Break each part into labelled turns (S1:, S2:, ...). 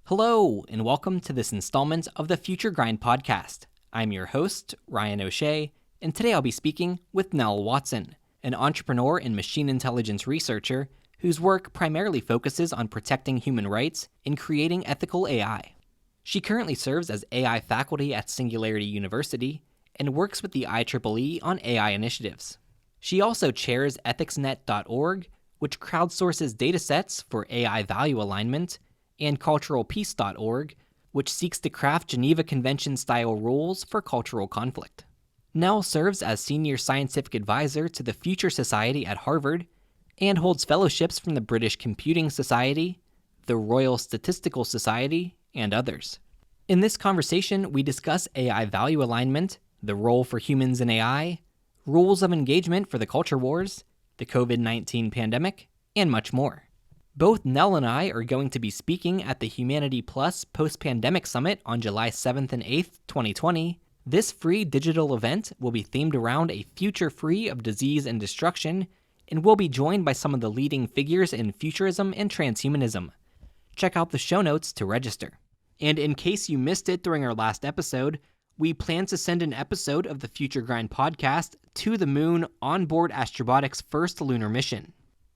S1: Hello, and welcome to this installment of the Future Grind podcast. I'm your host, Ryan O'Shea, and today I'll be speaking with Nell Watson, an entrepreneur and machine intelligence researcher whose work primarily focuses on protecting human rights and creating ethical AI. She currently serves as AI faculty at Singularity University and works with the IEEE on AI initiatives. She also chairs ethicsnet.org, which crowdsources datasets for AI value alignment, and culturalpeace.org, which seeks to craft Geneva Conventions-style rules for cultural conflict. Nell serves as Senior Scientific Advisor to the Future Society at Harvard and holds fellowships from the British Computing Society, the Royal Statistical Society, and others. In this conversation, we discuss AI value alignment, the role for humans in AI, rules of engagement for the culture wars, the COVID-19 pandemic, and much more. Both Nell and I are going to be speaking at the Humanity Plus Post-Pandemic Summit on July 7th and 8th, 2020. This free digital event will be themed around a future free of disease and destruction, and we'll be joined by some of the leading figures in futurism and transhumanism. Check out the show notes to register. And in case you missed it during our last episode, we plan to send an episode of the Future Grind podcast to the moon on board Astrobotic's first lunar mission.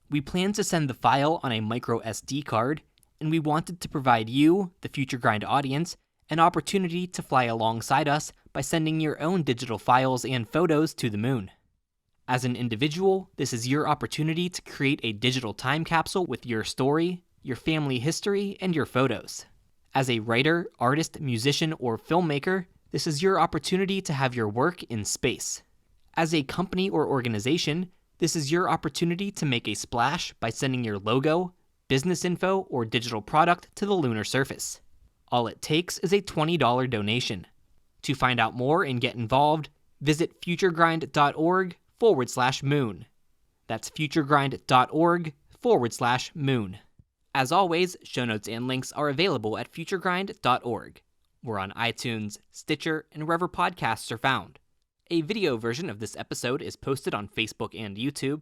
S1: We plan to send the file on a micro SD card, and we wanted to provide you, the Future Grind audience, an opportunity to fly alongside us by sending your own digital files and photos to the moon. As an individual, this is your opportunity to create a digital time capsule with your story, your family history, and your photos. As a writer, artist, musician, or filmmaker, this is your opportunity to have your work in space. As a company or organization, this is your opportunity to make a splash by sending your logo, business info, or digital product to the lunar surface. All it takes is a $20 donation. To find out more and get involved, visit futuregrind.org/moon. That's futuregrind.org/moon. As always, show notes and links are available at futuregrind.org. We're on iTunes, Stitcher, and wherever podcasts are found. A video version of this episode is posted on Facebook and YouTube.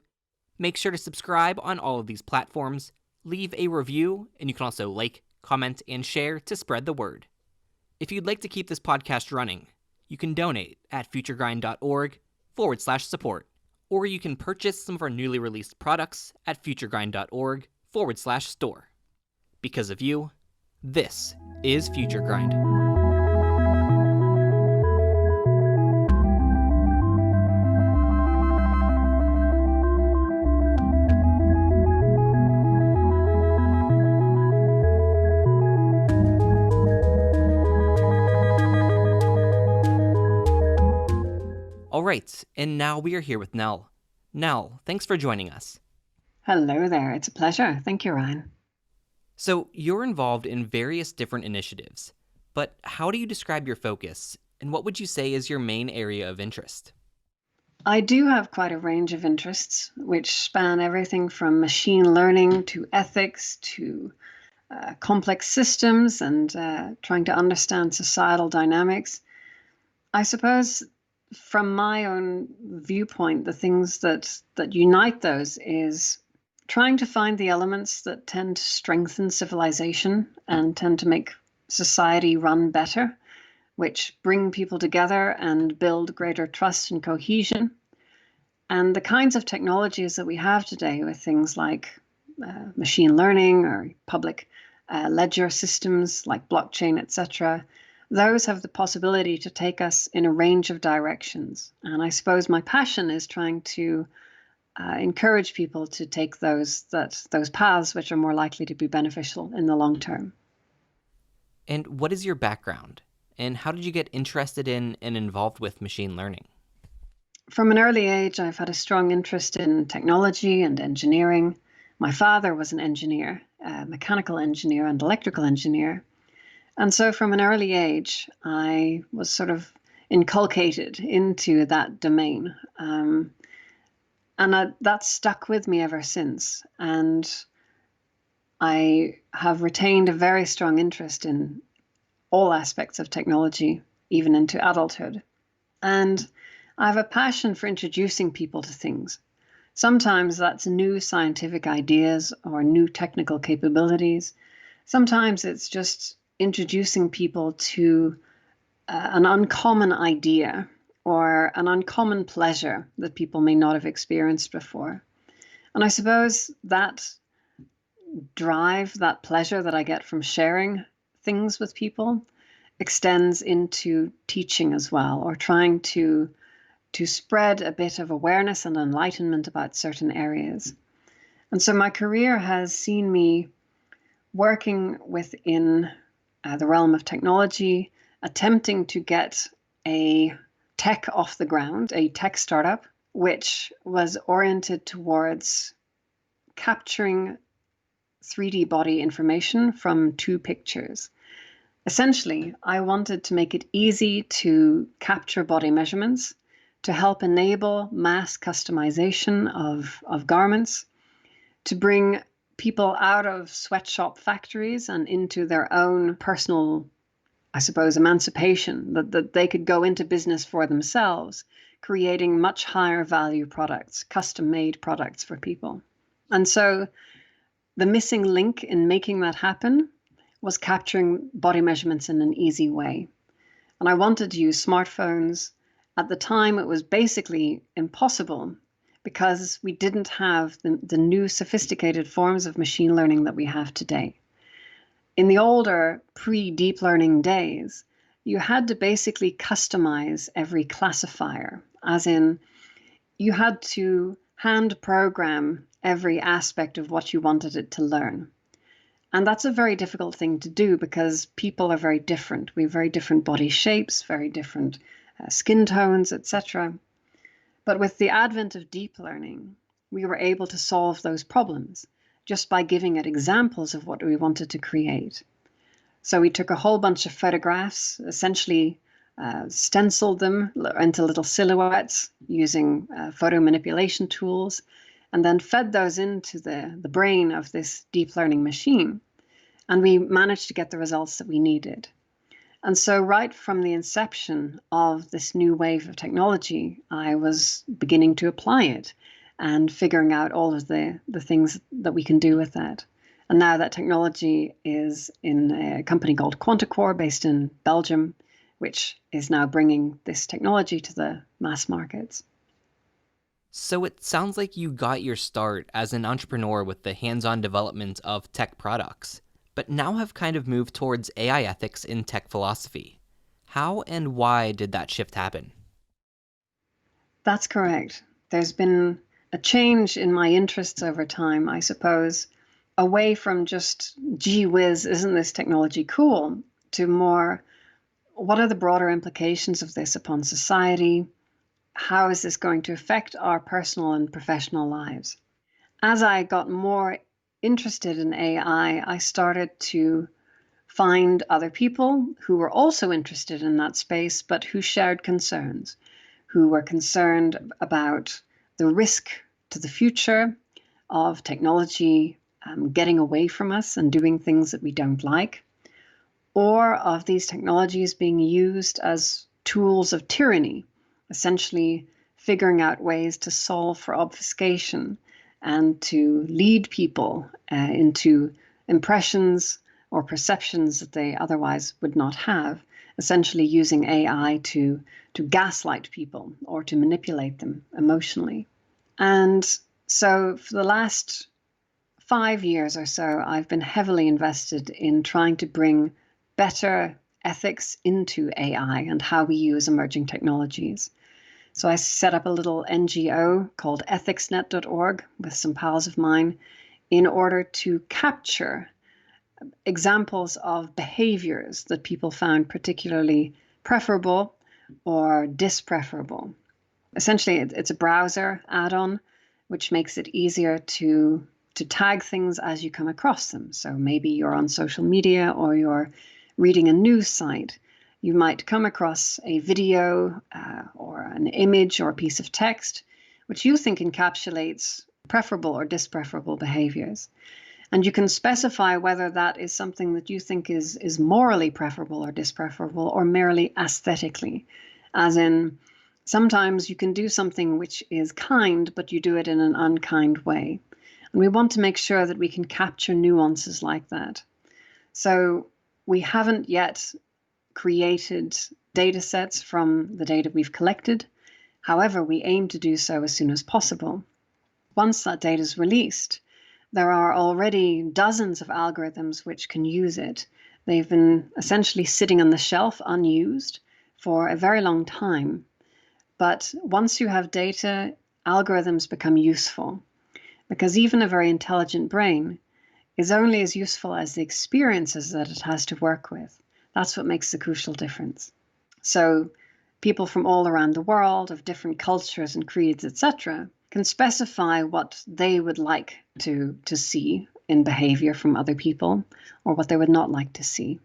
S1: Make sure to subscribe on all of these platforms, leave a review, and you can also like, comment, and share to spread the word. If you'd like to keep this podcast running, you can donate at futuregrind.org/support, or you can purchase some of our newly released products at futuregrind.org/store. Because of you, this is Future Grind. All right, and now we are here with Nell. Nell, thanks for joining us.
S2: Hello there, it's a pleasure. Thank you, Ryan.
S1: So, you're involved in various different initiatives, but how do you describe your focus, and what would you say is your main area of interest?
S2: I do have quite a range of interests, which span everything from machine learning to ethics to complex systems and trying to understand societal dynamics. I suppose from my own viewpoint, the things that unite those is trying to find the elements that tend to strengthen civilization and tend to make society run better, which bring people together and build greater trust and cohesion. And the kinds of technologies that we have today with things like machine learning or public ledger systems like blockchain, etc., those have the possibility to take us in a range of directions. And I suppose my passion is trying to encourage people to take those paths which are more likely to be beneficial in the long term.
S1: And what is your background? And how did you get interested in and involved with machine learning?
S2: From an early age, I've had a strong interest in technology and engineering. My father was an engineer, a mechanical engineer and electrical engineer. And so from an early age, I was sort of inculcated into that domain. That's stuck with me ever since. And I have retained a very strong interest in all aspects of technology, even into adulthood. And I have a passion for introducing people to things. Sometimes that's new scientific ideas or new technical capabilities. Sometimes it's just introducing people to an uncommon idea or an uncommon pleasure that people may not have experienced before. And I suppose that drive, that pleasure that I get from sharing things with people extends into teaching as well, or trying to spread a bit of awareness and enlightenment about certain areas. And so my career has seen me working within the realm of technology, attempting to get a tech off the ground, a tech startup, which was oriented towards capturing 3D body information from 2 pictures. Essentially, I wanted to make it easy to capture body measurements, to help enable mass customization of garments, to bring people out of sweatshop factories and into their own personal, I suppose, emancipation, that they could go into business for themselves, creating much higher value products, custom-made products for people. And so the missing link in making that happen was capturing body measurements in an easy way. And I wanted to use smartphones. At the time, it was basically impossible because we didn't have the new sophisticated forms of machine learning that we have today. In the older pre-deep learning days, you had to basically customize every classifier, as in you had to hand program every aspect of what you wanted it to learn. And that's a very difficult thing to do because people are very different. We have very different body shapes, very different skin tones, etc. But with the advent of deep learning, we were able to solve those problems just by giving it examples of what we wanted to create. So we took a whole bunch of photographs, essentially stenciled them into little silhouettes using photo manipulation tools, and then fed those into the brain of this deep learning machine. And we managed to get the results that we needed. And so right from the inception of this new wave of technology, I was beginning to apply it and figuring out all of the things that we can do with that. And now that technology is in a company called QuantaCorp based in Belgium, which is now bringing this technology to the mass markets.
S1: So it sounds like you got your start as an entrepreneur with the hands-on development of tech products, but now have kind of moved towards AI ethics in tech philosophy. How and why did that shift happen?
S2: That's correct. There's been a change in my interests over time, I suppose, away from just, gee whiz, isn't this technology cool, to more, what are the broader implications of this upon society? How is this going to affect our personal and professional lives? As I got more interested in AI, I started to find other people who were also interested in that space, but who shared concerns, who were concerned about the risk to the future of technology getting away from us and doing things that we don't like, or of these technologies being used as tools of tyranny, essentially figuring out ways to solve for obfuscation and to lead people into impressions or perceptions that they otherwise would not have, essentially using AI to gaslight people or to manipulate them emotionally. And so for the last 5 years or so, I've been heavily invested in trying to bring better ethics into AI and how we use emerging technologies. So I set up a little NGO called ethicsnet.org with some pals of mine in order to capture examples of behaviors that people found particularly preferable or dispreferable. Essentially, it's a browser add-on which makes it easier to tag things as you come across them. So maybe you're on social media or you're reading a news site. You might come across a video or an image or a piece of text which you think encapsulates preferable or dispreferable behaviors. And you can specify whether that is something that you think is morally preferable or dispreferable or merely aesthetically. As in, sometimes you can do something which is kind, but you do it in an unkind way. And we want to make sure that we can capture nuances like that. So we haven't yet created data sets from the data we've collected. However, we aim to do so as soon as possible. Once that data is released, there are already dozens of algorithms which can use it. They've been essentially sitting on the shelf unused for a very long time. But once you have data, algorithms become useful, because even a very intelligent brain is only as useful as the experiences that it has to work with. That's what makes the crucial difference. So people from all around the world, of different cultures and creeds, etc., can specify what they would like to see in behavior from other people, or what they would not like to see.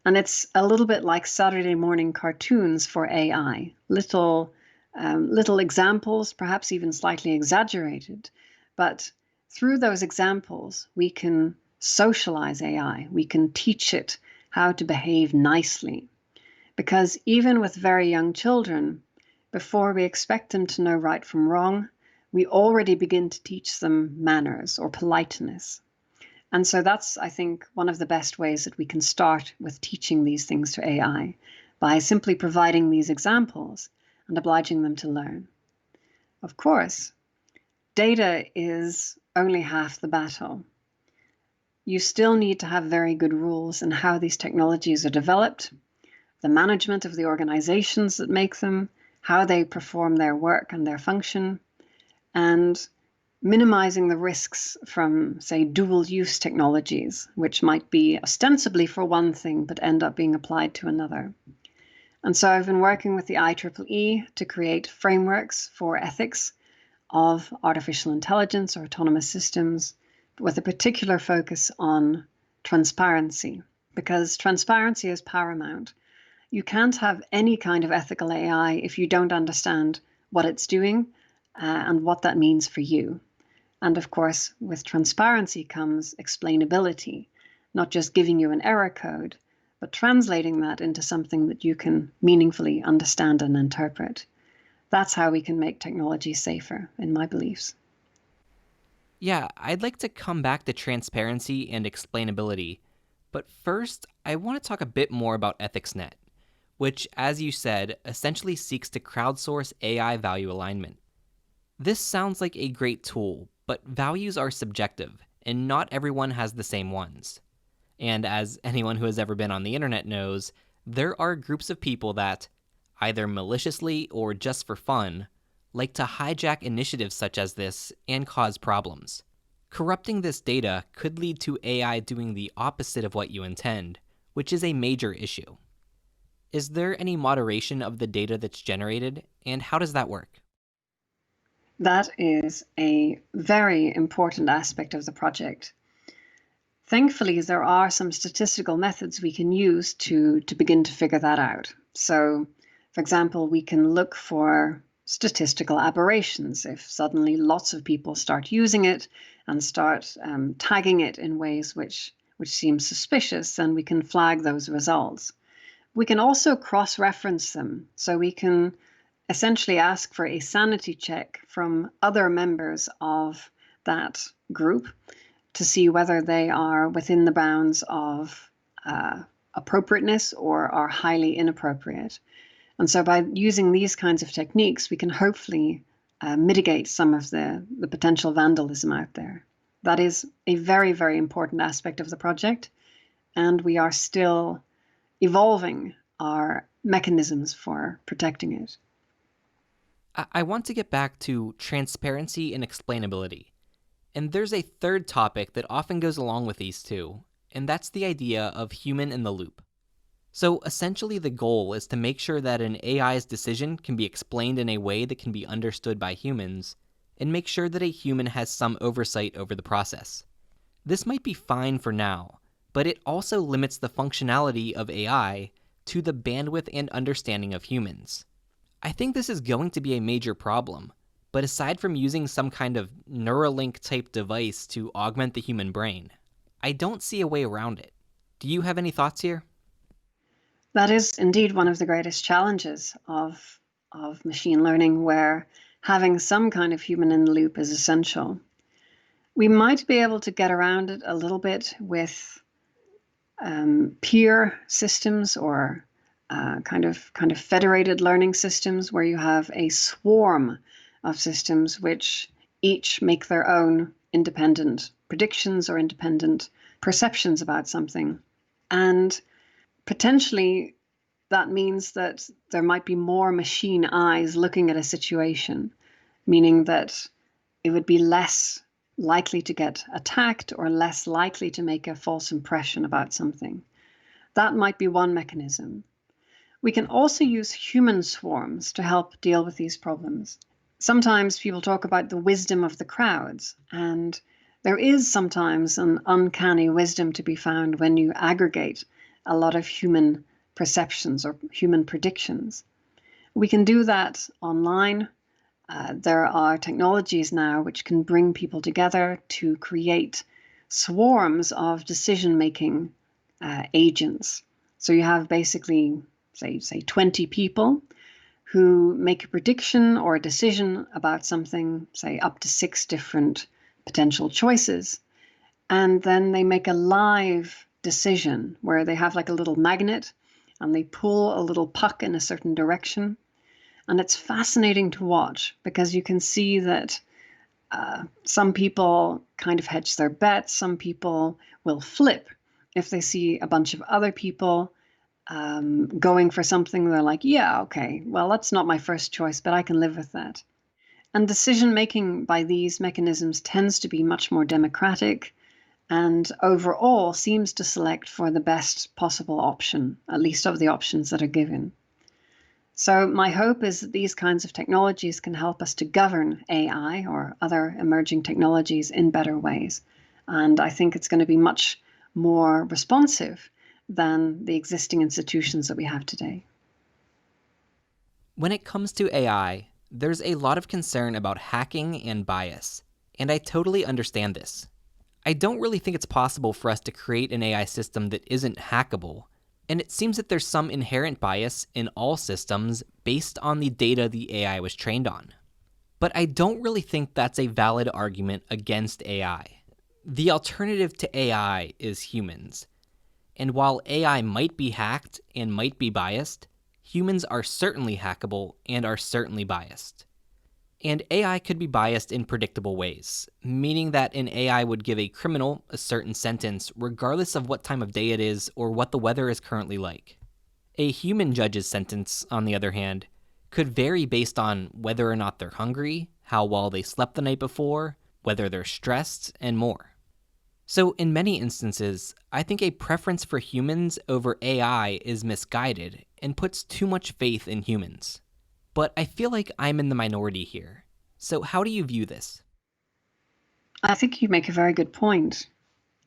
S2: And it's a little bit like Saturday morning cartoons for AI, little examples, perhaps even slightly exaggerated. But through those examples, we can socialize AI. We can teach it how to behave nicely. Because even with very young children, before we expect them to know right from wrong, we already begin to teach them manners or politeness. And so that's, I think, one of the best ways that we can start with teaching these things to AI, by simply providing these examples and obliging them to learn. Of course, data is only half the battle. You still need to have very good rules in how these technologies are developed, the management of the organizations that make them, how they perform their work and their function, and minimizing the risks from, say, dual-use technologies, which might be ostensibly for one thing but end up being applied to another. And so I've been working with the IEEE to create frameworks for ethics of artificial intelligence or autonomous systems, with a particular focus on transparency, because transparency is paramount. You can't have any kind of ethical AI if you don't understand what it's doing and what that means for you. And of course, with transparency comes explainability, not just giving you an error code, but translating that into something that you can meaningfully understand and interpret. That's how we can make technology safer, in my beliefs.
S1: Yeah, I'd like to come back to transparency and explainability. But first, I want to talk a bit more about EthicsNet, which, as you said, essentially seeks to crowdsource AI value alignment. This sounds like a great tool, but values are subjective, and not everyone has the same ones. And as anyone who has ever been on the internet knows, there are groups of people that, either maliciously or just for fun, like to hijack initiatives such as this and cause problems. Corrupting this data could lead to AI doing the opposite of what you intend, which is a major issue. Is there any moderation of the data that's generated, and how does that work?
S2: That is a very important aspect of the project. Thankfully, there are some statistical methods we can use to begin to figure that out. So, for example, we can look for statistical aberrations. If suddenly lots of people start using it and start tagging it in ways which seem suspicious, then we can flag those results. We can also cross-reference them. So we can essentially ask for a sanity check from other members of that group to see whether they are within the bounds of appropriateness or are highly inappropriate. And so by using these kinds of techniques, we can hopefully mitigate some of the potential vandalism out there. That is a very, very important aspect of the project, and we are still evolving our mechanisms for protecting it.
S1: I want to get back to transparency and explainability. And there's a third topic that often goes along with these two, and that's the idea of human in the loop. So essentially the goal is to make sure that an AI's decision can be explained in a way that can be understood by humans, and make sure that a human has some oversight over the process. This might be fine for now, but it also limits the functionality of AI to the bandwidth and understanding of humans. I think this is going to be a major problem, but aside from using some kind of Neuralink-type device to augment the human brain, I don't see a way around it. Do you have any thoughts here?
S2: That is indeed one of the greatest challenges of machine learning, where having some kind of human in the loop is essential. We might be able to get around it a little bit with peer systems or kind of federated learning systems where you have a swarm of systems which each make their own independent predictions or independent perceptions about something. And potentially that means that there might be more machine eyes looking at a situation, meaning that it would be less likely to get attacked or less likely to make a false impression about something. That might be one mechanism. We can also use human swarms to help deal with these problems. Sometimes people talk about the wisdom of the crowds, and there is sometimes an uncanny wisdom to be found when you aggregate a lot of human perceptions or human predictions. We can do that online. There are technologies now which can bring people together to create swarms of decision-making agents. So you have basically, say 20 people who make a prediction or a decision about something, say up to 6 different potential choices. And then they make a live decision where they have like a little magnet and they pull a little puck in a certain direction. And it's fascinating to watch because you can see that some people kind of hedge their bets. Some people will flip if they see a bunch of other people going for something. They're like, yeah, okay, well, that's not my first choice, but I can live with that. And decision making by these mechanisms tends to be much more democratic and overall seems to select for the best possible option, at least of the options that are given. So my hope is that these kinds of technologies can help us to govern AI or other emerging technologies in better ways. And I think it's going to be much more responsive than the existing institutions that we have today.
S1: When it comes to AI, there's a lot of concern about hacking and bias, and I totally understand this. I don't really think it's possible for us to create an AI system that isn't hackable, and it seems that there's some inherent bias in all systems based on the data the AI was trained on. But I don't really think that's a valid argument against AI. The alternative to AI is humans. And while AI might be hacked and might be biased, humans are certainly hackable and are certainly biased. And AI could be biased in predictable ways, meaning that an AI would give a criminal a certain sentence regardless of what time of day it is or what the weather is currently like. A human judge's sentence, on the other hand, could vary based on whether or not they're hungry, how well they slept the night before, whether they're stressed, and more. So in many instances, I think a preference for humans over AI is misguided and puts too much faith in humans. But I feel like I'm in the minority here. So how do you view this?
S2: I think you make a very good point.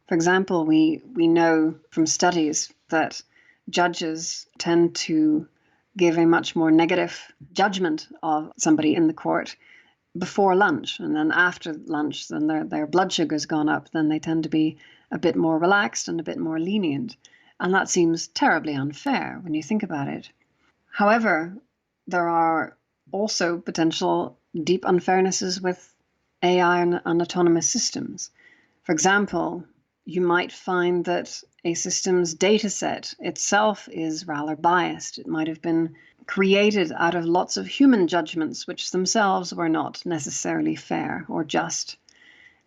S2: For example, we know from studies that judges tend to give a much more negative judgment of somebody in the court before lunch, and then after lunch, then their blood sugar's gone up, then they tend to be a bit more relaxed and a bit more lenient. And that seems terribly unfair when you think about it. However, there are also potential deep unfairnesses with AI and autonomous systems. For example, you might find that a system's dataset itself is rather biased. It might have been created out of lots of human judgments, which themselves were not necessarily fair or just.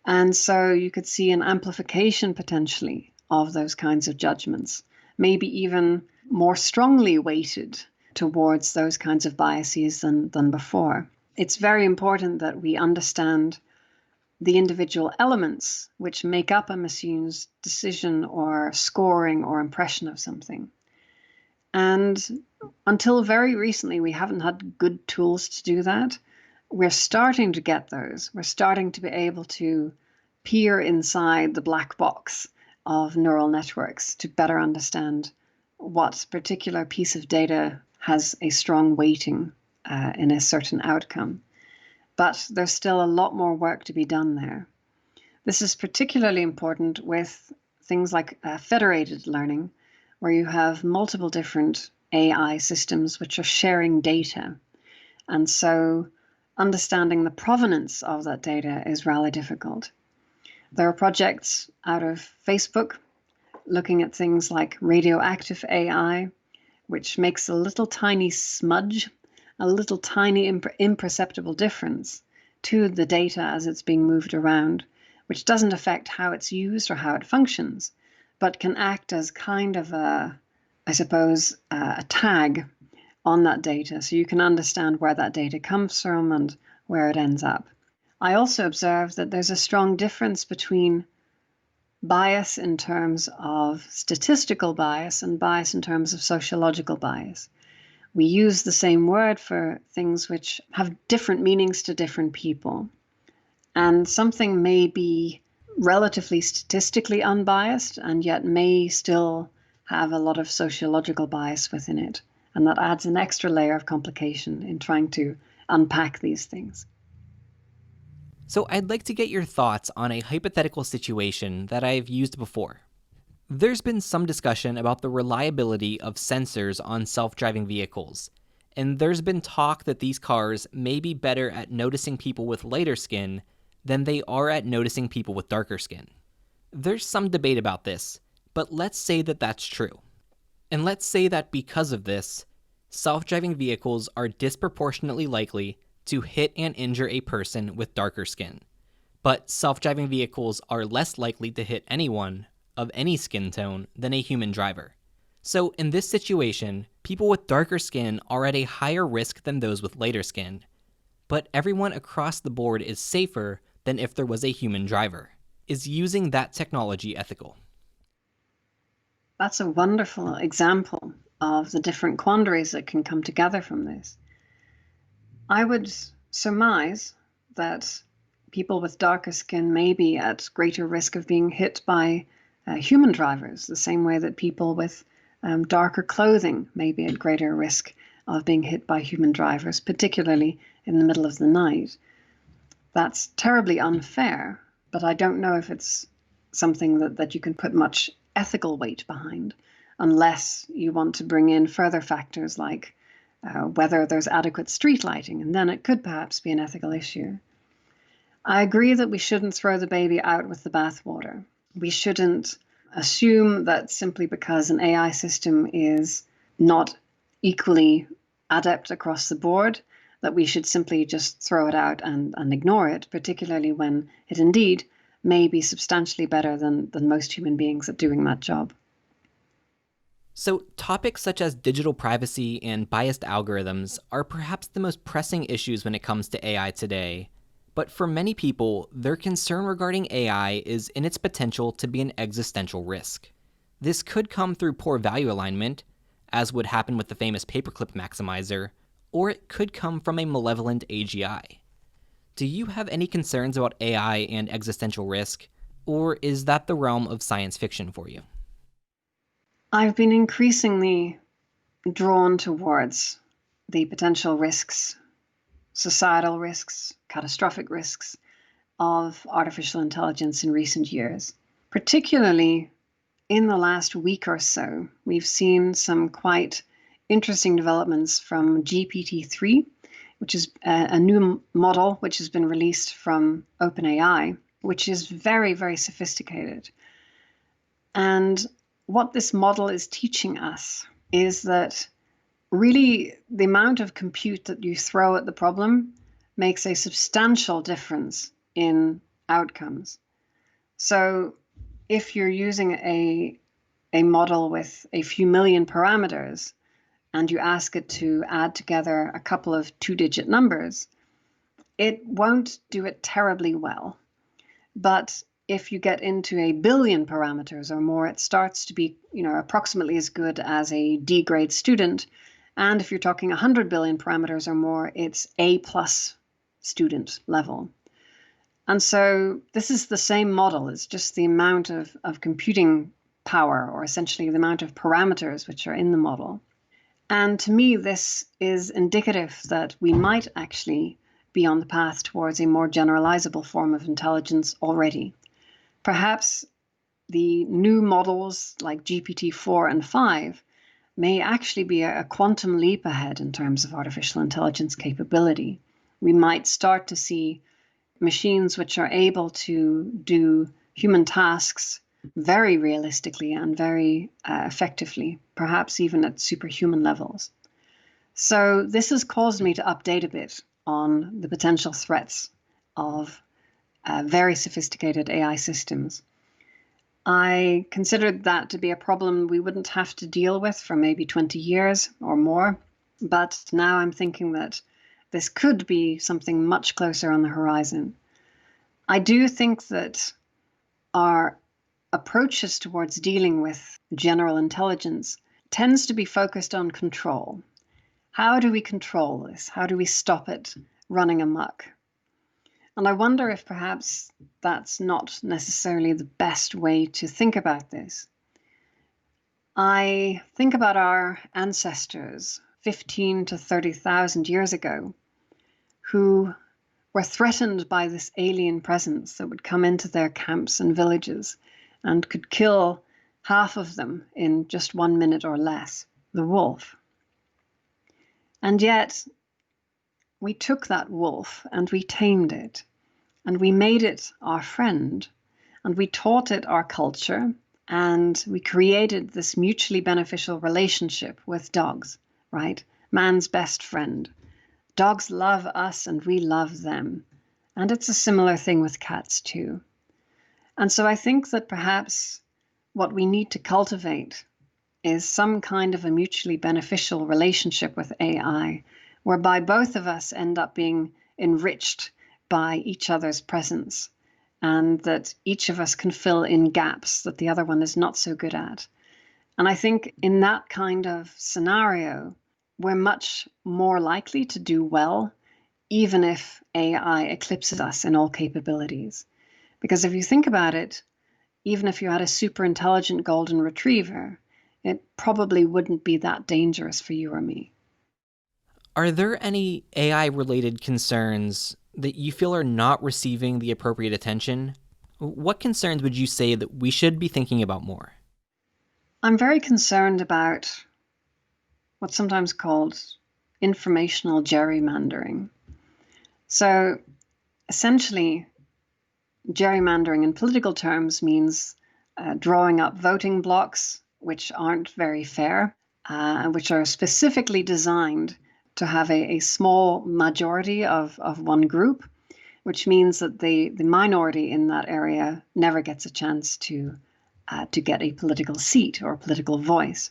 S2: And so you could see an amplification potentially of those kinds of judgments, maybe even more strongly weighted towards those kinds of biases than before. It's very important that we understand the individual elements which make up a machine's decision or scoring or impression of something. And until very recently, we haven't had good tools to do that. We're starting to get those. We're starting to be able to peer inside the black box of neural networks to better understand what particular piece of data has a strong weighting in a certain outcome. But there's still a lot more work to be done there. This is particularly important with things like federated learning, where you have multiple different AI systems which are sharing data. And so understanding the provenance of that data is rather difficult. There are projects out of Facebook looking at things like radioactive AI, which makes a little tiny smudge, a little tiny imperceptible difference to the data as it's being moved around, which doesn't affect how it's used or how it functions, but can act as kind of a tag on that data, so you can understand where that data comes from and where it ends up. I also observed that there's a strong difference between bias in terms of statistical bias and bias in terms of sociological bias. We use the same word for things which have different meanings to different people. And something may be relatively statistically unbiased and yet may still have a lot of sociological bias within it. And that adds an extra layer of complication in trying to unpack these things.
S1: So I'd like to get your thoughts on a hypothetical situation that I've used before. There's been some discussion about the reliability of sensors on self-driving vehicles, and there's been talk that these cars may be better at noticing people with lighter skin than they are at noticing people with darker skin. There's some debate about this, but let's say that that's true. And let's say that because of this, self-driving vehicles are disproportionately likely to hit and injure a person with darker skin, but self-driving vehicles are less likely to hit anyone of any skin tone than a human driver. So in this situation, people with darker skin are at a higher risk than those with lighter skin, but everyone across the board is safer than if there was a human driver. Is using that technology ethical?
S2: That's a wonderful example of the different quandaries that can come together from this. I would surmise that people with darker skin may be at greater risk of being hit by human drivers, the same way that people with darker clothing may be at greater risk of being hit by human drivers, particularly in the middle of the night. That's terribly unfair, but I don't know if it's something that you can put much ethical weight behind, unless you want to bring in further factors like whether there's adequate street lighting, and then it could perhaps be an ethical issue. I agree that we shouldn't throw the baby out with the bathwater. We shouldn't assume that simply because an AI system is not equally adept across the board, that we should simply just throw it out and ignore it, particularly when it indeed may be substantially better than most human beings at doing that job.
S1: So topics such as digital privacy and biased algorithms are perhaps the most pressing issues when it comes to AI today. But for many people, their concern regarding AI is in its potential to be an existential risk. This could come through poor value alignment, as would happen with the famous paperclip maximizer, or it could come from a malevolent AGI. Do you have any concerns about AI and existential risk, or is that the realm of science fiction for you?
S2: I've been increasingly drawn towards the potential risks, societal risks, catastrophic risks of artificial intelligence in recent years. Particularly in the last week or so, we've seen some quite interesting developments from GPT-3, which is a new model which has been released from OpenAI, which is very, very sophisticated. And what this model is teaching us is that really the amount of compute that you throw at the problem makes a substantial difference in outcomes. So if you're using a model with a few million parameters and you ask it to add together a couple of two-digit numbers, it won't do it terribly well. But if you get into a billion parameters or more, it starts to be, approximately as good as a D-grade student. And if you're talking 100 billion parameters or more, it's A+ student level. And so this is the same model. It's just the amount of computing power, or essentially the amount of parameters which are in the model. And to me, this is indicative that we might actually be on the path towards a more generalizable form of intelligence already. Perhaps the new models like GPT-4 and 5 may actually be a quantum leap ahead in terms of artificial intelligence capability. We might start to see machines which are able to do human tasks very realistically and very effectively, perhaps even at superhuman levels. So this has caused me to update a bit on the potential threats of very sophisticated AI systems. I considered that to be a problem we wouldn't have to deal with for maybe 20 years or more. But now I'm thinking that this could be something much closer on the horizon. I do think that our approaches towards dealing with general intelligence tends to be focused on control. How do we control this? How do we stop it running amok? And I wonder if perhaps that's not necessarily the best way to think about this. I think about our ancestors 15 to 30,000 years ago who were threatened by this alien presence that would come into their camps and villages and could kill half of them in just 1 minute or less, the wolf. And yet, we took that wolf and we tamed it, and we made it our friend, and we taught it our culture, and we created this mutually beneficial relationship with dogs, right? Man's best friend. Dogs love us and we love them. And it's a similar thing with cats too. And so I think that perhaps what we need to cultivate is some kind of a mutually beneficial relationship with AI, whereby both of us end up being enriched by each other's presence, and that each of us can fill in gaps that the other one is not so good at. And I think in that kind of scenario, we're much more likely to do well, even if AI eclipses us in all capabilities. Because if you think about it, even if you had a super intelligent golden retriever, it probably wouldn't be that dangerous for you or me.
S1: Are there any AI-related concerns that you feel are not receiving the appropriate attention? What concerns would you say that we should be thinking about more?
S2: I'm very concerned about what's sometimes called informational gerrymandering. So essentially, gerrymandering in political terms means drawing up voting blocks which aren't very fair, and which are specifically designed to have a small majority of one group, which means that the minority in that area never gets a chance to get a political seat or a political voice.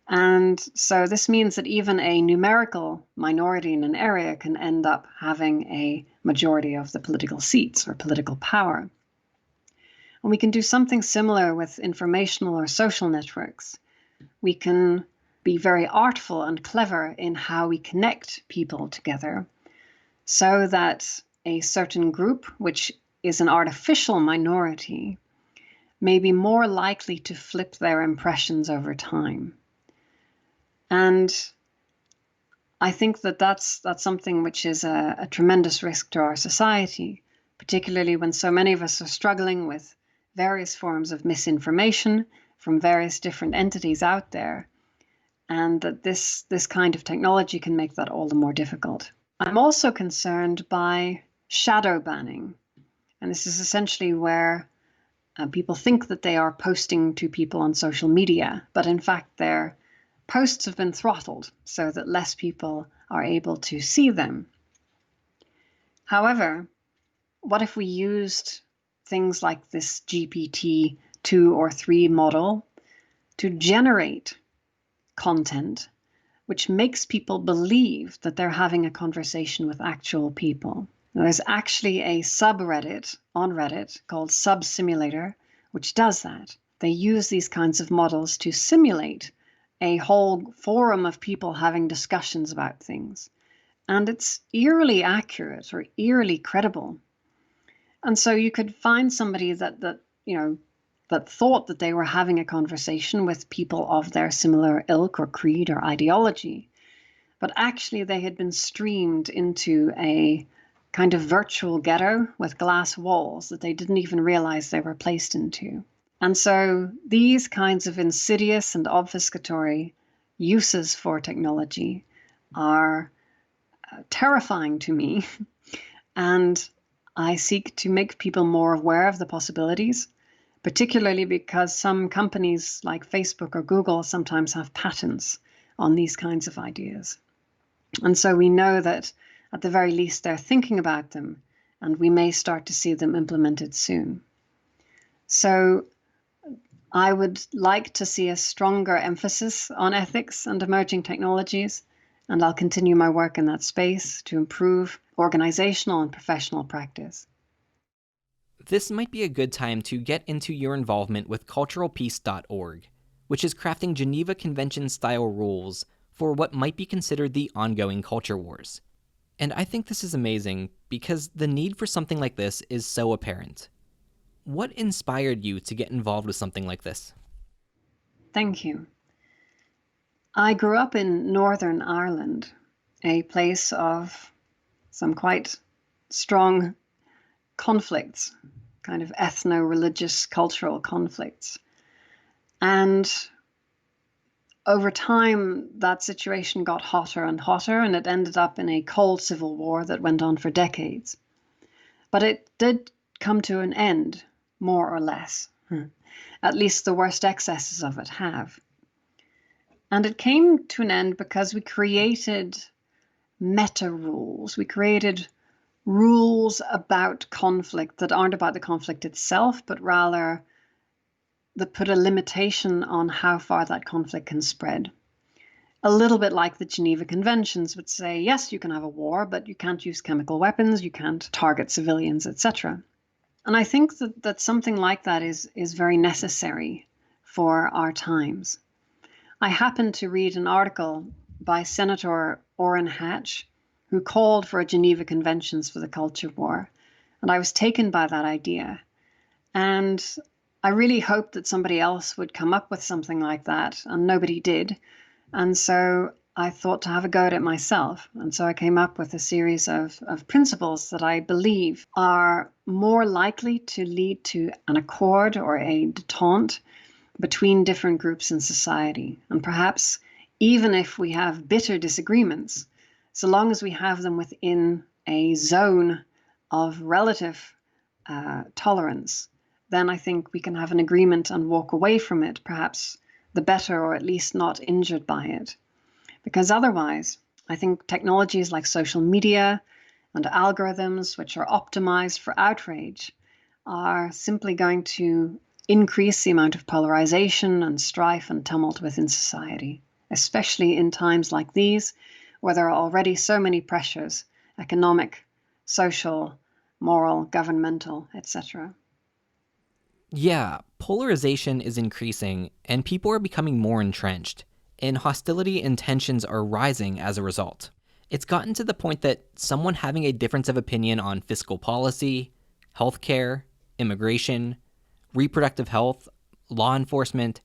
S2: And so this means that even a numerical minority in an area can end up having a majority of the political seats or political power. And we can do something similar with informational or social networks. We can be very artful and clever in how we connect people together so that a certain group, which is an artificial minority, may be more likely to flip their impressions over time. And I think that that's something which is a tremendous risk to our society, particularly when so many of us are struggling with various forms of misinformation from various different entities out there, and that this kind of technology can make that all the more difficult. I'm also concerned by shadow banning, and this is essentially where people think that they are posting to people on social media, but in fact their posts have been throttled so that less people are able to see them. However, what if we used things like this GPT-2 or 3 model to generate content which makes people believe that they're having a conversation with actual people? Now, there's actually a subreddit on Reddit called Subsimulator, which does that. They use these kinds of models to simulate a whole forum of people having discussions about things. And it's eerily accurate or eerily credible. And so you could find somebody that thought that they were having a conversation with people of their similar ilk or creed or ideology, but actually they had been streamed into a kind of virtual ghetto with glass walls that they didn't even realize they were placed into. And so these kinds of insidious and obfuscatory uses for technology are terrifying to me. And I seek to make people more aware of the possibilities, particularly because some companies like Facebook or Google sometimes have patents on these kinds of ideas. And so we know that at the very least they're thinking about them, and we may start to see them implemented soon. So I would like to see a stronger emphasis on ethics and emerging technologies, and I'll continue my work in that space to improve organizational and professional practice.
S1: This might be a good time to get into your involvement with culturalpeace.org, which is crafting Geneva Conventions-style rules for what might be considered the ongoing culture wars. And I think this is amazing because the need for something like this is so apparent. What inspired you to get involved with something like this?
S2: Thank you. I grew up in Northern Ireland, a place of some quite strong conflicts, kind of ethno-religious cultural conflicts. And over time, that situation got hotter and hotter, and it ended up in a cold civil war that went on for decades. But it did come to an end, more or less. At least the worst excesses of it have. And it came to an end because we created meta rules. We created rules about conflict that aren't about the conflict itself, but rather that put a limitation on how far that conflict can spread. A little bit like the Geneva Conventions would say, yes, you can have a war, but you can't use chemical weapons, you can't target civilians, etc. And I think that something like that is very necessary for our times. I happened to read an article by Senator Orrin Hatch, who called for a Geneva Conventions for the culture war. And I was taken by that idea. And I really hoped that somebody else would come up with something like that, and nobody did. And so I thought to have a go at it myself. And so I came up with a series of principles that I believe are more likely to lead to an accord or a detente between different groups in society. And perhaps even if we have bitter disagreements, so long as we have them within a zone of relative tolerance, then I think we can have an agreement and walk away from it, perhaps the better, or at least not injured by it. Because otherwise, I think technologies like social media and algorithms, which are optimized for outrage, are simply going to increase the amount of polarization and strife and tumult within society, especially in times like these, where there are already so many pressures, economic, social, moral, governmental, etc.
S1: Yeah, polarization is increasing, and people are becoming more entrenched, and hostility and tensions are rising as a result. It's gotten to the point that someone having a difference of opinion on fiscal policy, healthcare, immigration, reproductive health, law enforcement,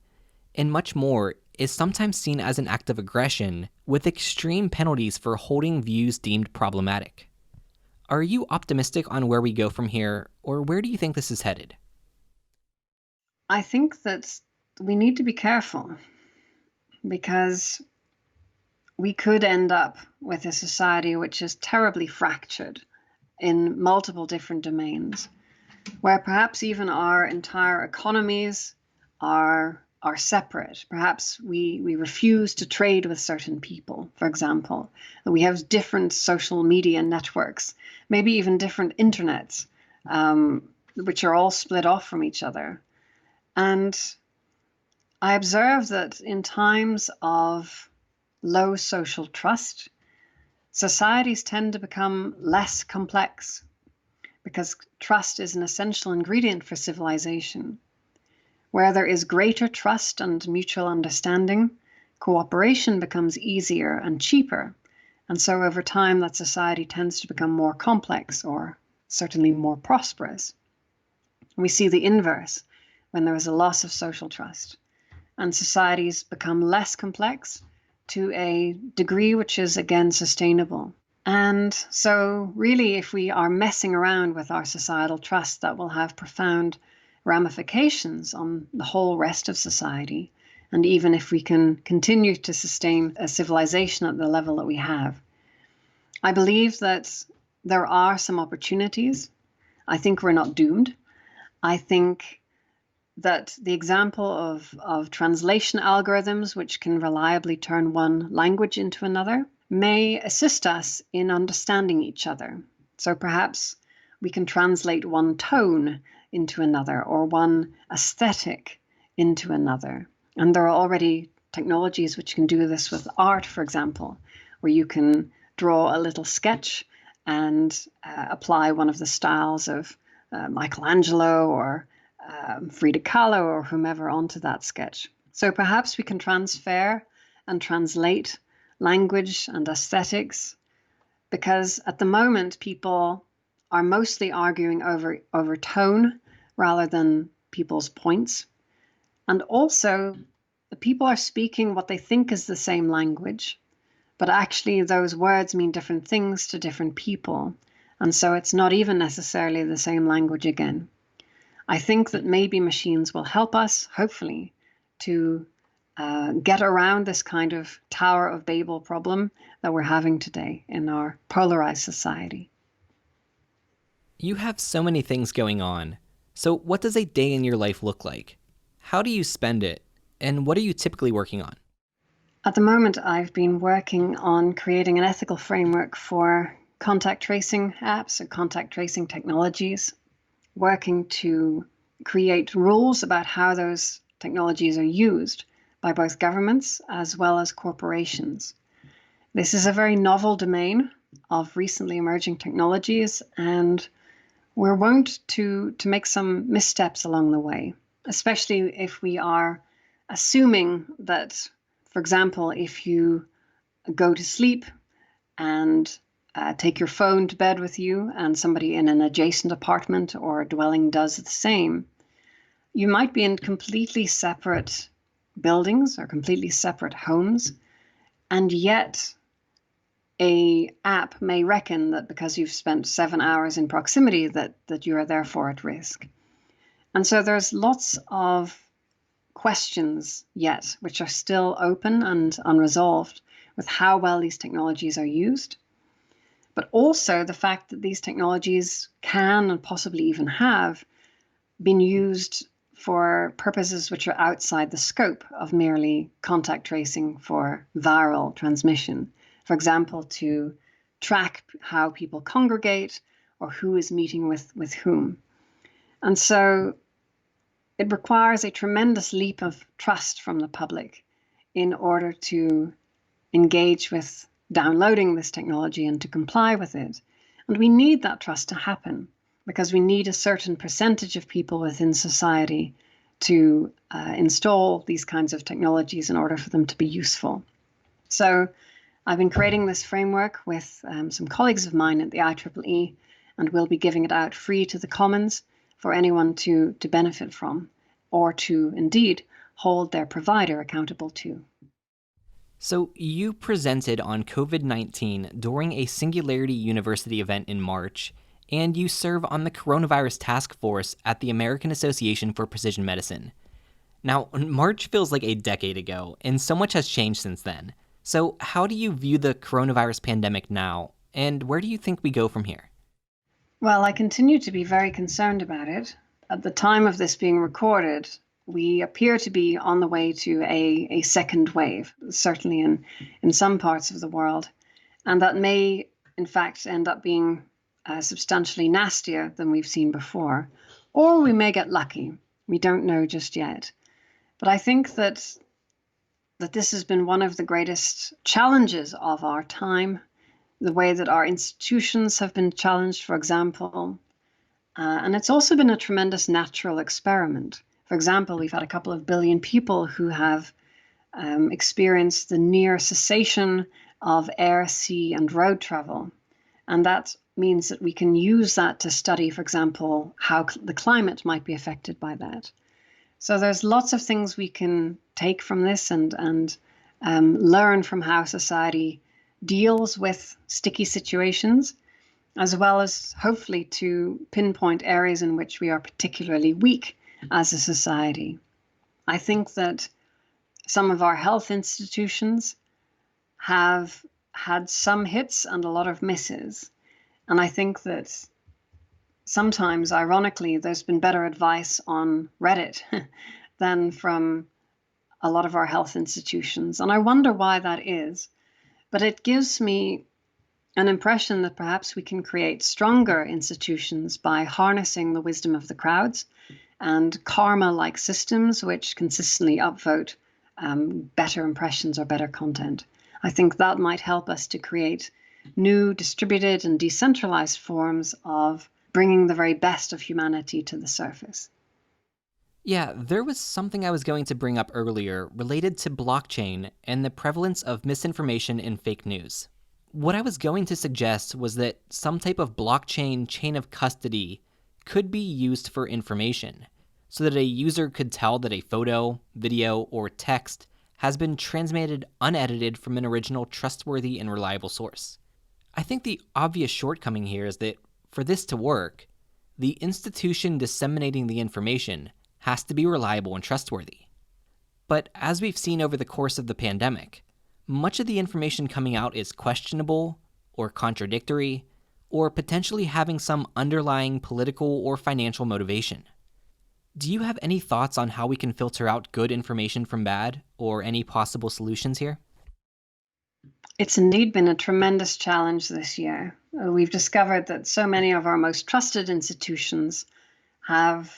S1: and much more is sometimes seen as an act of aggression with extreme penalties for holding views deemed problematic. Are you optimistic on where we go from here, or where do you think this is headed?
S2: I think that we need to be careful, because we could end up with a society which is terribly fractured in multiple different domains, where perhaps even our entire economies are separate. Perhaps we refuse to trade with certain people, for example. We have different social media networks, maybe even different internets, which are all split off from each other. And I observe that in times of low social trust, societies tend to become less complex, because trust is an essential ingredient for civilization. Where there is greater trust and mutual understanding, cooperation becomes easier and cheaper. And so over time, that society tends to become more complex, or certainly more prosperous. We see the inverse when there is a loss of social trust, and societies become less complex to a degree which is again sustainable. And so really, if we are messing around with our societal trust, that will have profound ramifications on the whole rest of society. And even if we can continue to sustain a civilization at the level that we have, I believe that there are some opportunities. I think we're not doomed. I think that the example of translation algorithms, which can reliably turn one language into another, may assist us in understanding each other. So perhaps we can translate one tone into another or one aesthetic into another. And there are already technologies which can do this with art, for example, where you can draw a little sketch and apply one of the styles of Michelangelo or Frida Kahlo or whomever onto that sketch. So perhaps we can transfer and translate language and aesthetics, because at the moment people are mostly arguing over tone rather than people's points. And also, the people are speaking what they think is the same language, but actually those words mean different things to different people. And so it's not even necessarily the same language again. I think that maybe machines will help us, hopefully, to get around this kind of Tower of Babel problem that we're having today in our polarized society.
S1: You have so many things going on. So what does a day in your life look like? How do you spend it? And what are you typically working on?
S2: At the moment, I've been working on creating an ethical framework for contact tracing apps or contact tracing technologies, working to create rules about how those technologies are used by both governments as well as corporations. This is a very novel domain of recently emerging technologies, and we're wont to make some missteps along the way, especially if we are assuming that, for example, if you go to sleep and take your phone to bed with you and somebody in an adjacent apartment or dwelling does the same, you might be in completely separate buildings or completely separate homes, and yet a app may reckon that because you've spent 7 hours in proximity that you are therefore at risk. And so there's lots of questions yet which are still open and unresolved with how well these technologies are used, but also the fact that these technologies can and possibly even have been used for purposes which are outside the scope of merely contact tracing for viral transmission. For example, to track how people congregate or who is meeting with whom. And so it requires a tremendous leap of trust from the public in order to engage with downloading this technology and to comply with it. And we need that trust to happen because we need a certain percentage of people within society to install these kinds of technologies in order for them to be useful. So I've been creating this framework with some colleagues of mine at the IEEE, and we'll be giving it out free to the Commons for anyone to benefit from, or to indeed hold their provider accountable to.
S1: So you presented on COVID-19 during a Singularity University event in March, and you serve on the Coronavirus Task Force at the American Association for Precision Medicine. Now, March feels like a decade ago, and so much has changed since then. So how do you view the coronavirus pandemic now, and where do you think we go from here?
S2: Well, I continue to be very concerned about it. At the time of this being recorded, we appear to be on the way to a second wave, certainly in some parts of the world. And that may, in fact, end up being substantially nastier than we've seen before. Or we may get lucky. We don't know just yet. But I think that this has been one of the greatest challenges of our time, the way that our institutions have been challenged, for example. And it's also been a tremendous natural experiment. For example, we've had a couple of billion people who have experienced the near cessation of air, sea, and road travel. And that means that we can use that to study, for example, how the climate might be affected by that. So there's lots of things we can take from this and learn from how society deals with sticky situations, as well as hopefully to pinpoint areas in which we are particularly weak as a society. I think that some of our health institutions have had some hits and a lot of misses. And I think that sometimes, ironically, there's been better advice on Reddit than from a lot of our health institutions. And I wonder why that is. But it gives me an impression that perhaps we can create stronger institutions by harnessing the wisdom of the crowds and karma-like systems which consistently upvote better impressions or better content. I think that might help us to create new distributed and decentralized forms of bringing the very best of humanity to the surface.
S1: Yeah, there was something I was going to bring up earlier related to blockchain and the prevalence of misinformation in fake news. What I was going to suggest was that some type of blockchain chain of custody could be used for information, so that a user could tell that a photo, video, or text has been transmitted unedited from an original trustworthy and reliable source. I think the obvious shortcoming here is that for this to work, the institution disseminating the information has to be reliable and trustworthy. But as we've seen over the course of the pandemic, much of the information coming out is questionable or contradictory or potentially having some underlying political or financial motivation. Do you have any thoughts on how we can filter out good information from bad or any possible solutions here?
S2: It's indeed been a tremendous challenge this year. We've discovered that so many of our most trusted institutions have,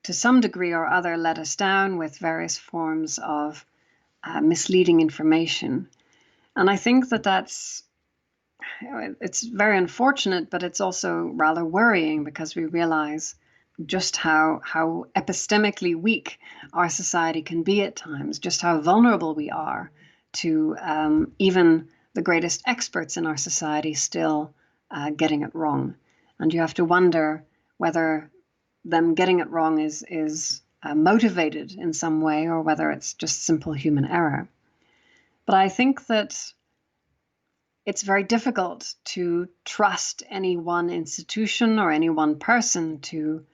S2: to some degree or other, let us down with various forms of misleading information. And I think it's very unfortunate, but it's also rather worrying because we realize just how epistemically weak our society can be at times, just how vulnerable we are to even the greatest experts in our society still getting it wrong. And you have to wonder whether them getting it wrong is motivated in some way or whether it's just simple human error. But I think that it's very difficult to trust any one institution or any one person to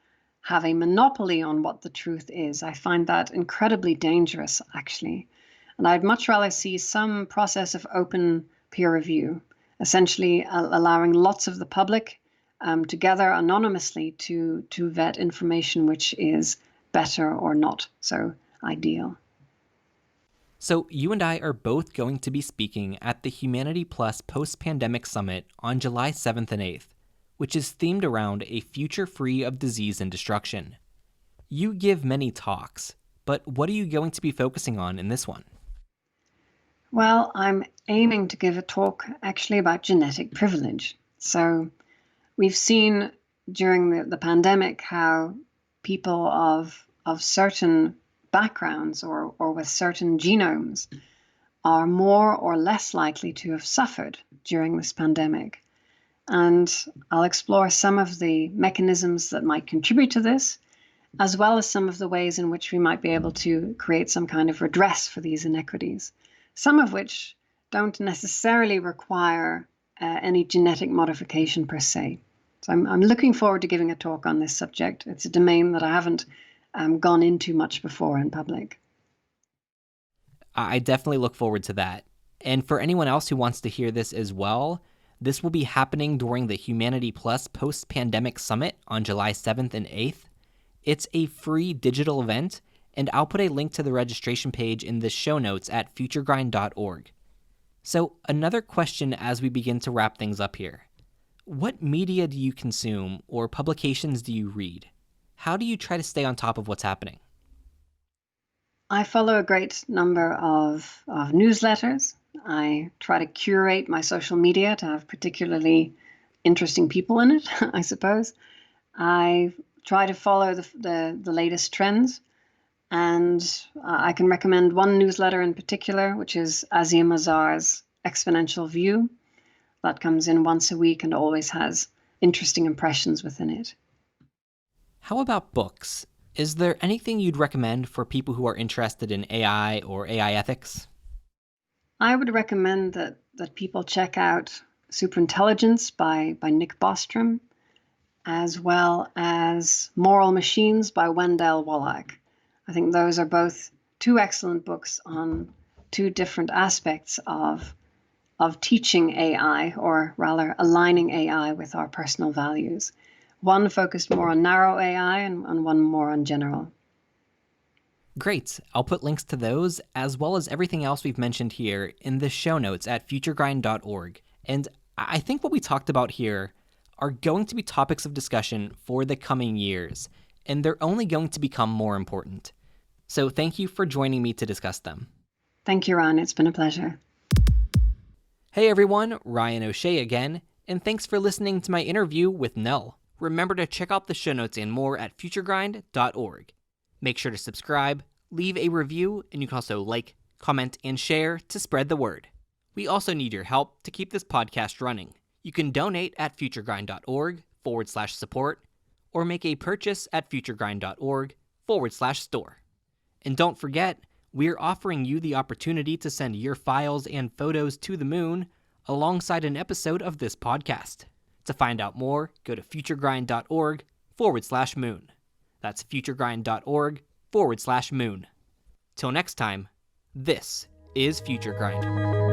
S2: have a monopoly on what the truth is. I find that incredibly dangerous, actually. And I'd much rather see some process of open peer review, essentially allowing lots of the public together anonymously to vet information which is better or not so ideal.
S1: So you and I are both going to be speaking at the Humanity Plus Post-Pandemic Summit on July 7th and 8th, which is themed around a future free of disease and destruction. You give many talks, but what are you going to be focusing on in this one?
S2: Well, I'm aiming to give a talk actually about genetic privilege. So we've seen during the pandemic how people of certain backgrounds or with certain genomes are more or less likely to have suffered during this pandemic. And I'll explore some of the mechanisms that might contribute to this, as well as some of the ways in which we might be able to create some kind of redress for these inequities, some of which don't necessarily require any genetic modification per se. So I'm looking forward to giving a talk on this subject. It's a domain that I haven't gone into much before in public.
S1: I definitely look forward to that. And for anyone else who wants to hear this as well, this will be happening during the Humanity Plus Post-Pandemic Summit on July 7th and 8th. It's a free digital event, and I'll put a link to the registration page in the show notes at futuregrind.org. So another question as we begin to wrap things up here. What media do you consume or publications do you read? How do you try to stay on top of what's happening?
S2: I follow a great number of newsletters. I try to curate my social media to have particularly interesting people in it, I suppose. I try to follow the latest trends. And I can recommend one newsletter in particular, which is Asia Mazar's Exponential View. That comes in once a week and always has interesting impressions within it.
S1: How about books? Is there anything you'd recommend for people who are interested in AI or AI ethics?
S2: I would recommend that people check out Superintelligence by Nick Bostrom, as well as Moral Machines by Wendell Wallach. I think those are both two excellent books on two different aspects of teaching AI, or rather aligning AI with our personal values. one focused more on narrow AI and one more on general.
S1: Great. I'll put links to those, as well as everything else we've mentioned here, in the show notes at futuregrind.org. And I think what we talked about here are going to be topics of discussion for the coming years, and they're only going to become more important. So thank you for joining me to discuss them.
S2: Thank you, Ryan. It's been a pleasure.
S1: Hey everyone, Ryan O'Shea again, and thanks for listening to my interview with Nell. Remember to check out the show notes and more at futuregrind.org. Make sure to subscribe, leave a review, and you can also like, comment, and share to spread the word. We also need your help to keep this podcast running. You can donate at futuregrind.org/support or make a purchase at futuregrind.org/store. And don't forget, we're offering you the opportunity to send your files and photos to the moon alongside an episode of this podcast. To find out more, go to futuregrind.org/moon. That's futuregrind.org/moon. Till next time, this is Future Grind.